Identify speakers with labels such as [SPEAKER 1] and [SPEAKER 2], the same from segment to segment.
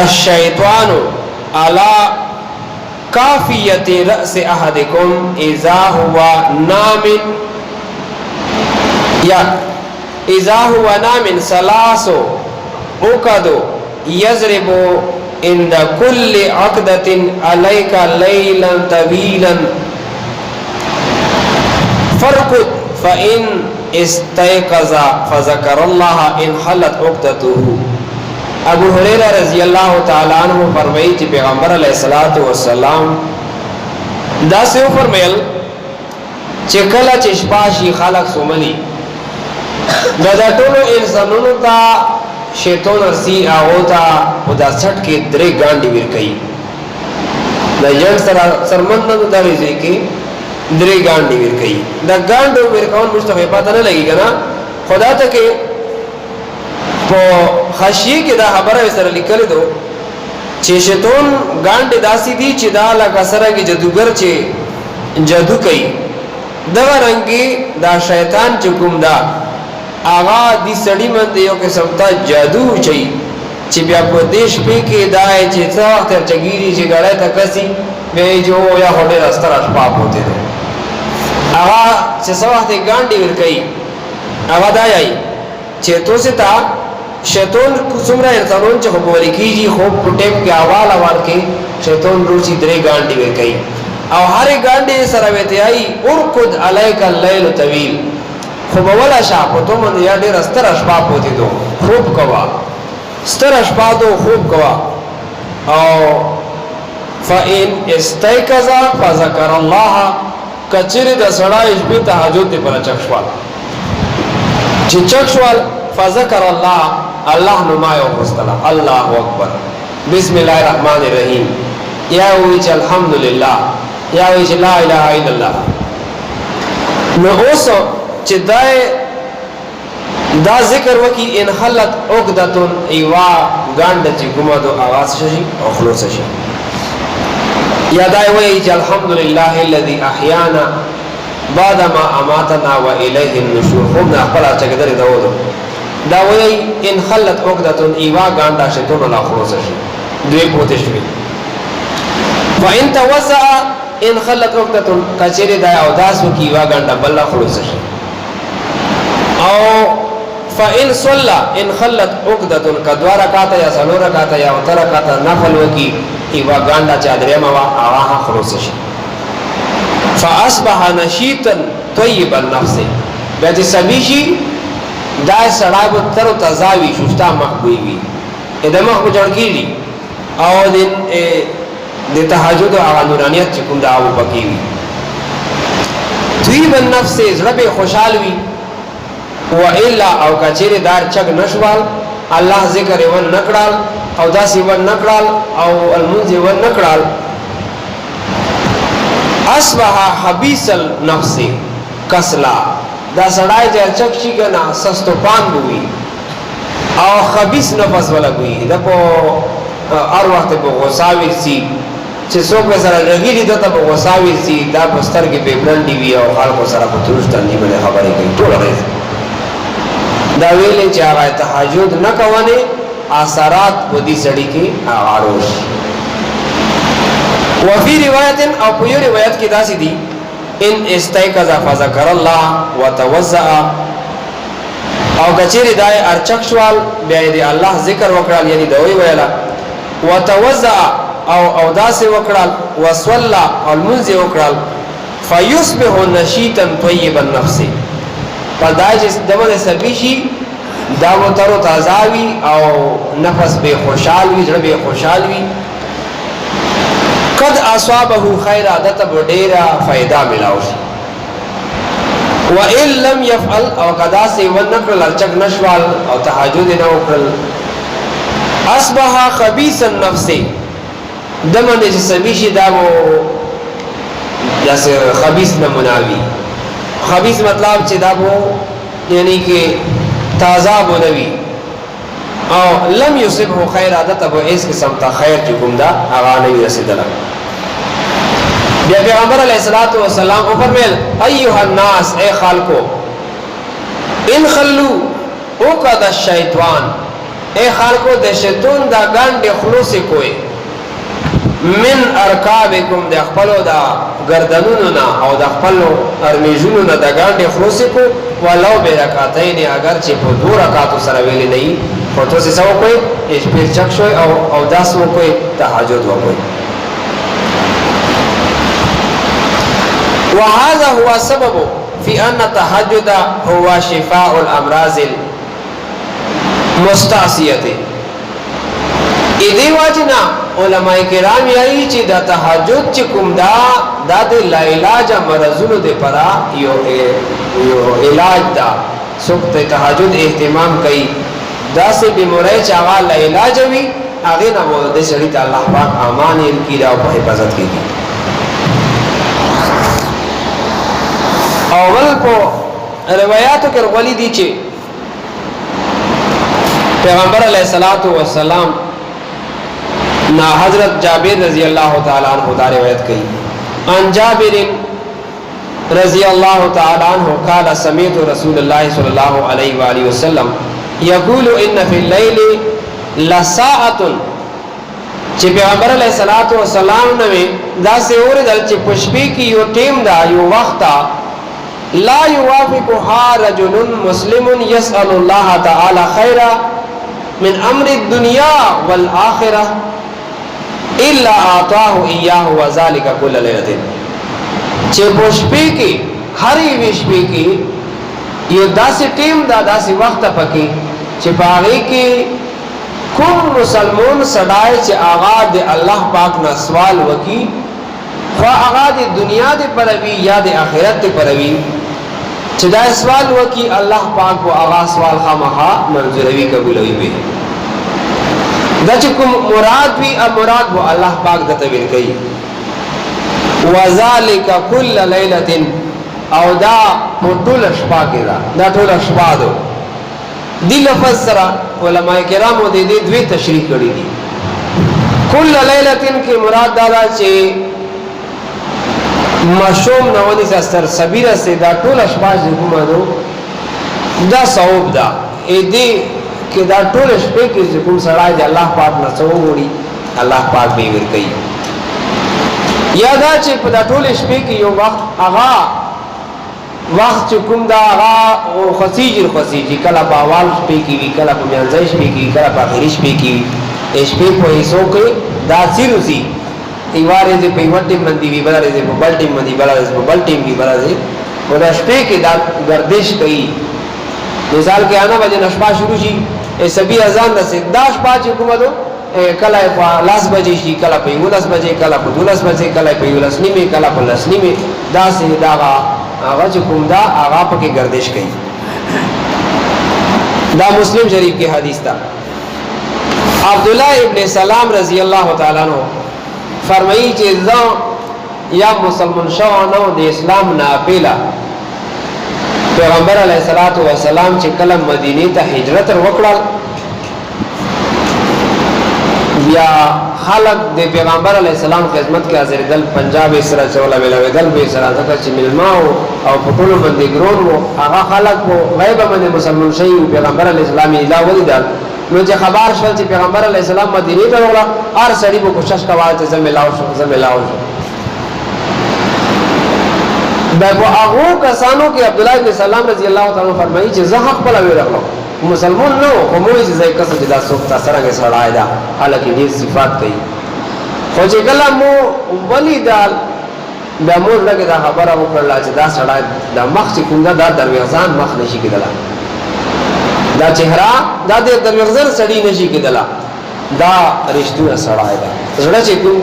[SPEAKER 1] الشیطان علی کافیت رأس احدکم اذا هو نام یا اذا هو نام ثلاث عقد یضرب عند كل عقدة عليك ليلا طويلا فرقد فإن استيقظ فذكر الله انحلت عقدته. ابو هريرہ رضی اللہ تعالی عنہ فرمایي چې پیغمبر علیه الصلاۃ والسلام دا څه فرمایل چې کله چې شپه شي خلق سومني دا ټول انسانونو ته شیطان ارسی آغوتا و دا سٹ کے درے گانڈی ورکئی دا جن سرمندن دا ویزے کے درے گانڈی ورکئی دا گانڈو ورکون مجھتا پاتا نہ لگی گا نا خدا تا کہ پو خشیه کے دا خبر سر لکل دو چه شیطان گانڈ داسی دی چه دا لکا سرنگی جدوگر چه جدو کئی دا رنگی دا شیطان چکم دا آغا دی سڑی من دیو قسم تا جادو چاہی چی بیا پا دیش پی کے دائے چی تا وقت چگیری چی گڑے تا کسی بے جو یا خوڑے رستر اشپاپ ہوتے دے آغا چی سا وقت گانڈی ورکئی آغا دائی آئی چی تو سے تا شیطان سمرہ انسانون چی خوبوری کی جی خوب پٹیم کے آوال آوال کے شیطان روچی درے گانڈی ورکئی او ہر گانڈی سرویتے آئی ارکد علیک اللیل طویل خوب اولا شاپ تو من یا دیر ستر اشپاپ ہوتی دو خوب کوا ستر اشپاپ دو خوب کوا او فَإِنْ اِسْتَيْقَظَ فَذَكَرَ اللَّهَ کچری دا سڑائش بھی تحجد دی پر چکشوال چی چکشوال فَذَكَرَ اللَّهَ اللہ نمائے و خستلا اللہ اکبر بسم اللہ الرحمن الرحیم یا ویچ الحمدللہ یا ویچ لا الہ الا اللہ نو اوسو چی دا ذکر وکی انحلت عقدتن ایوا گانڈ چی گمدو آغاز ششی او خلوص ششی یا دائی وی چی الحمدللہ اللذی احیانا بعد ما اماتنا و الیہ النشور خوبنا اخبرا چکدر داودو دا وی انحلت عقدتن ایوا گانڈا شتون اللہ خلوص ششی دوی پوتش بھی وَإِن تَوَزَّعَ انحلت عقدتن کچری دائی اوداس وکی ایوا گانڈا بلا خلوص ششی او فَإِن صَلَّى إِنْ خَلَّتْ عُقْدَةٌ کدوا رکاتا یا سلو رکاتا یا اتر رکاتا نفل وکی ایوا گانڈا چادرے موا آغاها خلوص شی فَأَصْبَحَ نَشِيطًا طَيِّبَ النَّفْسِ بیتی سبیشی دای سڑاب تر و تزاوی شفتا مخبوئی وی ادھا مخبو جڑکی لی او دی تحجد و آغا نورانیت چکم دا آبو پکی وی طَيِّبَ النَّفْسِ زرب خوشحال وی وَإِلَّا او کچیر دار چگ نشوال اللہ ذکر ون نکڑال او داسی ون نکڑال او المنزی ون نکڑال اصبحا حبیث النفس کسلا دا سڑائی جائر چگ شی گنا سستو پان بوئی او خبیث نفس والا بوئی دا پو ار وقت پو غصاویر سی چه سوک پہ سر رگیلی دا تا پو غصاویر سی دا پستر کے پہ برنڈی وی او خالقو سر پو ترشتن دی بلے خبری کئی تو لگئی دا ویلے چی آغای تحجد نکوانے آثارات و دی سڑی کی آغاروش وفی روایت او پیو روایت کی داسی دی ان استیقظ فذکر اللہ و توزع او کچیر دائے ارچکشوال بیائی دی اللہ ذکر وکرال یعنی دوئی ویلا و توزع او داس وکرال و صولا او المنز وکرال فیصبح نشیطا طیب النفس پر دای جس دمد سبیشی داو تر و تازاوی او نفس بے خوشحالوی جڑ بے خوشحالوی قد اصابہو خیر عادت بڑیرا فائدہ ملاوشی وَإِن لَمْ يَفْعَلْ او قدا سے ونکرل ارچک نشوال او تحجد نوکرل اصبحا خبیث النفس دمد جس سبیشی داو جیسے خبیث نموناوی خبیث مطلب چی دابو یعنی کہ تازہ بنوی او لم یصب ہو خیر عادت ابو اس قسم تا خیر چکم دا اغانوی رسیدلا بیا پیغمبر علیہ السلام او فرمیل ایوہ الناس اے خالقو ان خلو اوقد الشیطان اے خلقو د شیطان دا ګاندې خلوص کوي من ارکابکم د خپلو دا گردنونو نه او د خپلو ارمیزونو نه د ګاندې خلوص کو ولو برکاتین اگر چې په 2 رکعاتو سره ویلې نه خو تاسو څه وکړئ شپې چک شوي او داس وکړئ تهجد وکړئ. وهذا هو السبب في ان التهجد هو شفاء الامراض المستعصيه. ایدی واجنا علماء کرام یای چې د تهجد چې کوم دا د لا علاج مرزونو د پرا یو علاج دا څوک ته تهجد اهتمام کوي دا سه بیماری چې هغه لا علاج وي هغه نه مو د شریعت الله پاک امان یې کیدا او په حفاظت کوي. اول په روایتو کې ورغلي دي چې پیغمبر علیه الصلاۃ والسلام نا حضرت جابر رضی اللہ تعالی عنہ دا روایت کی ان جابر رضی اللہ تعالی عنہ قال سمعت رسول اللہ صلی اللہ علیہ وآلہ وسلم یقول ان فی اللیل لساعۃ چې پیغمبر علیہ الصلوۃ والسلام نے دا سے اوریدل چې پښپی کی یو ټیم دا یو وخت لا یوافقها رجل مسلم يسأل الله تعالی خیرا من امر الدنیا والآخرہ الا اعطاه اياه وذلك كل ليله. چې پښپی کی هری وشپی کی یو داسې ټیم دا داسې وخت پکې چې باغې کې کوم مسلمان سړای چې آغاز د الله پاک نه سوال وکي خو آغاز د دنیا د پروي یا د آخرت د پروي چې دا سوال وکي الله پاک کو آغاز سوال خامخا منظوروي قبولوي به دا چې کوم مراد وی مراد وو الله پاک د تویل کوي. وذالک کل لیلۃ او دا ټول شپه کې دا ټول شپه دو دی لفظ سره علماء کرامو د دې دوی تشریح کړی دي. کل لیلۃ کې مراد دا چې مشوم نوونی سر سبیره سے دا ټول شپه چې کومه دو دا ثواب ده اې دې کہ دا ټول شپه کې کوم سړی دی الله پاک نه څو وړي الله پاک به ور کوي. یا دا چې په دا ټول شپه کې یو وخت هغه وخت چې کوم دا هغه او خسیجر کله په اول شپه کې وی کله په میانځي شپه کې کله په اخري شپه کې شپه په ایسو کې دا سیروسی ایواره دې په وټي باندې وی بلاره دې په بل ټیم باندې بلاره دې په بل ټیم کې بلاره دې او دا شپه کې دا گردش کوي. مثال کې انا بجې نشپا شروع شي سبي اذان د 10 پاج کومه دو کله په لاس بجې شي کله په 11 بجې کله په 12 بجې کله په 11 نیمه کله په 10 نیمه دا سي دا هغه چې کوم دا هغه پکې گردش کوي. دا مسلم شریف کې حدیث تا عبد الله ابن سلام رضی الله تعالی عنہ فرمایي چې ځا یا مسلمان شو نو د اسلام نافله پیغمبر علیہ الصلوۃ والسلام چې کله مدینه ته هجرت وکړل یا خلق د پیغمبر علیہ السلام خدمت کې حاضر دل پنجاب سره چولا ویلا دل به سره ځکه چې ملماو او پټول باندې ګرون وو هغه خلق وو غیب باندې مسلمان شي پیغمبر علیہ السلام اله ولیدل نو چې خبر شول چې پیغمبر علیہ السلام مدینه ته وړه هر سړي به کوشش کاوه چې زملاو شو دا په هغه کسانو کې عبد الله بن سلام رضی الله تعالی عنہ فرمایي چې زه خپل ویرغلم مسلمان نو کوم چې ځای کس چې دا څوک تاسو راغی سړای دا حالکه دې صفات کوي خو چې کله مو ولیدال دا موږ لګه دا خبره وکړه چې دا سړای د مخ چې کومه دا دروازان مخ نشي کېدلا دا چهره دا د دروازه سړی نشي کېدلا دا رښتونه سړای دا زړه چې کوم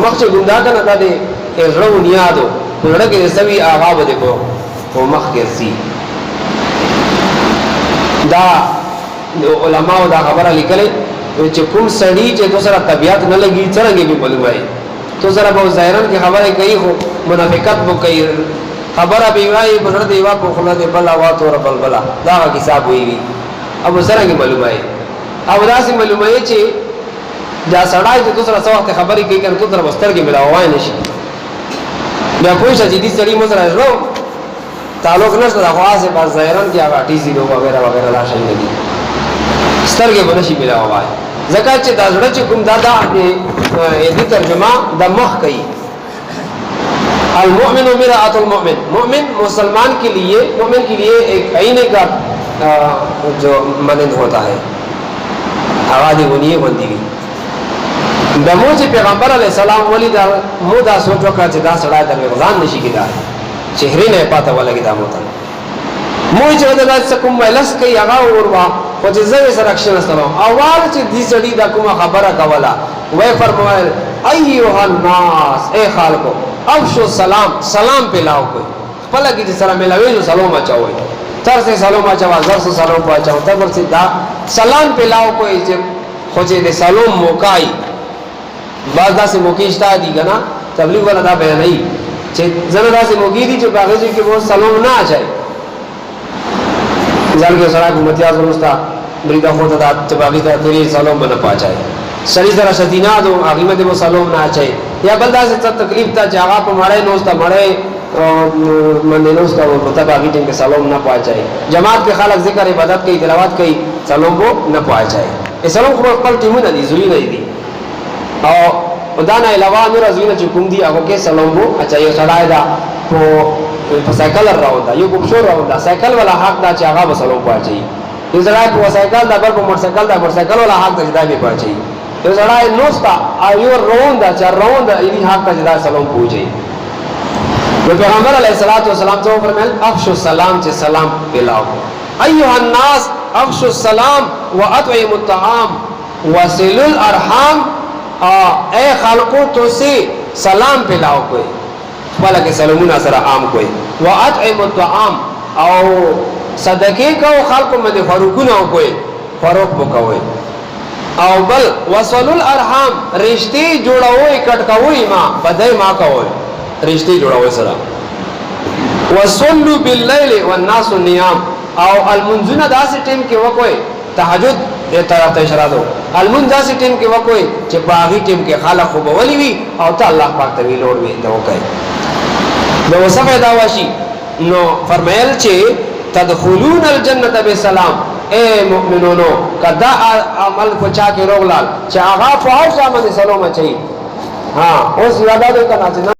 [SPEAKER 1] مخ چې ګندا کنه دا دې زړه ونیادو پرړه کې سوي آغا بده کو مخ کې سي دا علماء دا خبره لیکلې چې کوم سړی چې دوسرا طبيعت نه لګي څنګه به معلومای تو زرا به ظاهرن کې خبره کوي خو منافقت بو کوي خبره به وایي بغیر دی وا په خلا دی بلا وا تور بلبلا دا حساب وی ابو سره کې معلومای او دا سي معلومای چې دا سړی چې دوسرا څو وخت خبرې کوي کنه تو تر بستر کې ملاوای نشي بیا کوئی شدیدی سړی مزرا ورو تعلق نشته د خواصه په ظاهرن کې هغه ټي زیرو وغیرہ وغیرہ لا شي نه دي سترګې بنشي بلا وای زکات چې دا زړه چې کوم دادا دې ترجمه د مخ کوي المؤمن مرآة المؤمن مومن مسلمان کے لیے ایک آئینے کا جو مانند ہوتا ہے آوازی بنیے بندی گئی دمو چې پیغمبر علیہ السلام ولی دا مو دا سوچ وکړه چې دا سړی د غزان نشي کېدای چهره نه پاته ولګي دا موته مو چې دا کوم ویلس کوي هغه وروا او چې زوی سره اکشن سلام اول چې دې سړی دا کومه خبره کوله وای فرمایل ایها الناس اے خالقو افشو سلام پلاو کوئی خپل کې چې سلام ملاوي نو سلام اچوي تر سے سلام اچوا زر سے سلام پچاو تر سے دا سلام پلاو کوئی چې خو چې دې سلام موکای بعض داسې موقع شته دي کنه تبلیغ ولا دا بیان نه چې زنه داسې موقع دي چې باغې کې وو سلام نه اچي ځل کې سره حکومت اعظم مستا بریدا خو ته چې باغې ته تیری سلام نه پاتای سړي سره شدینا دو هغه مده وو سلام نه اچي یا بل داسې تکلیف ته چې هغه په مړې نوستا مړې منه نوستا او په باغې ټیم کې سلام نه پاتای جماعت کې خلک ذکر عبادت کوي تلاوت کوي سلام وو نه پاتای سلام خو خپل ټیمونه دي زوی نه دي او ودانا علاوه نور ازوینه چې کوم دي هغه کې سلام وو اچھا یو سړی دا په سایکل راوړا یو کوم شو راوړا سایکل ولا حق دا چې هغه سلام پاتای یو سړی په سایکل دا بل په موټر سایکل ولا حق دا چې دا به پاتای یو سړی نوستا ایو رواندا چې رواندا یې حق دا چې دا سلام پوجي نو پیغمبر علیه الصلاۃ والسلام ته فرمایل افشو السلام چې سلام پلاو ایها الناس افشو السلام واطعموا الطعام وصلوا الارحام اے خلقو تو سے سلام پلاو کوئی والا کے سلامون سره عام کوئی واطعموا الطعام او صدقے کو خلق میں فروقنا کوئی فروق وکوي او بل وصلوا الارحام رشتے جوړوي کټکوي ما بدای ما کوي رشتے جوړوي سره وصلوا بالليل والناس نيام او المنذنا داسې ټیم کې وکوي تهجد دې طرف ته اشاره دو المنذ ټیم کې وکوي چې باغی ټیم کې خلق خو بولی وي او ته الله پاک ته ویلور وي دا وکي نو وصفه دا واشي نو فرمایل چې تدخلون الجنه بسلام اے مؤمنونو کدا عمل کو چا کې روغلال چې هغه فوج باندې سلام اچي ها اوس یاد ده کنه